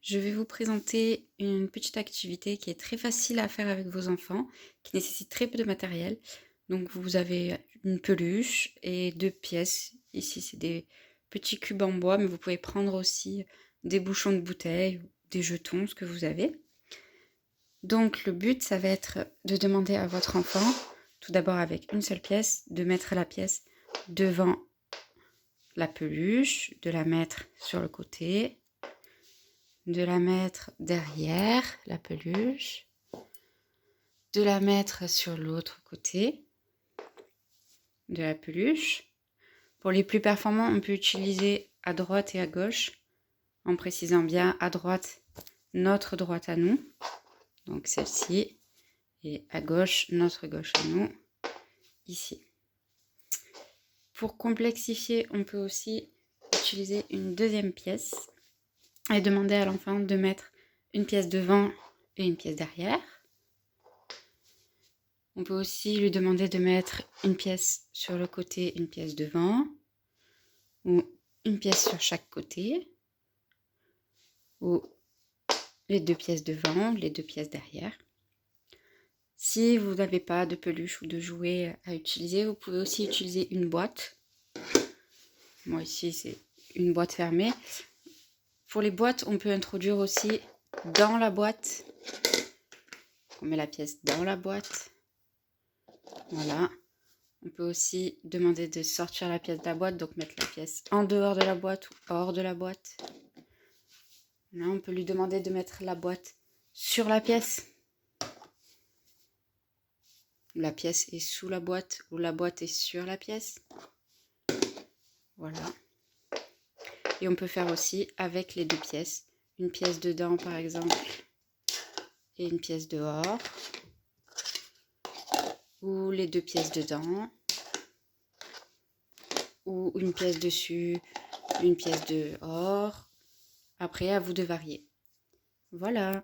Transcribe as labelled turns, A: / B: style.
A: Je vais vous présenter une petite activité qui est très facile à faire avec vos enfants, qui nécessite très peu de matériel. Donc vous avez une peluche et 2 pièces. Ici, c'est des petits cubes en bois, mais vous pouvez prendre aussi des bouchons de bouteille, des jetons, ce que vous avez. Donc le but, ça va être de demander à votre enfant, tout d'abord avec une seule pièce, de mettre la pièce devant la peluche, de la mettre sur le côté, de la mettre derrière la peluche, de la mettre sur l'autre côté de la peluche. Pour les plus performants, on peut utiliser à droite et à gauche, en précisant bien à droite notre droite à nous, donc celle-ci, et à gauche notre gauche à nous, ici. Pour complexifier, on peut aussi utiliser une deuxième pièce et demander à l'enfant de mettre une pièce devant et une pièce derrière. On peut aussi lui demander de mettre une pièce sur le côté, une pièce devant, ou une pièce sur chaque côté, ou les 2 pièces devant, les 2 pièces derrière. Si vous n'avez pas de peluche ou de jouet à utiliser, vous pouvez aussi utiliser une boîte. Moi ici c'est une boîte fermée. Pour les boîtes, on peut introduire aussi dans la boîte. On met la pièce dans la boîte. Voilà. On peut aussi demander de sortir la pièce de la boîte, donc mettre la pièce en dehors de la boîte ou hors de la boîte. Là, on peut lui demander de mettre la boîte sur la pièce. La pièce est sous la boîte ou la boîte est sur la pièce. Voilà. Et on peut faire aussi avec les 2 pièces. Une pièce dedans par exemple et une pièce dehors. Ou les 2 pièces dedans. Ou une pièce dessus, une pièce dehors. Après, à vous de varier. Voilà.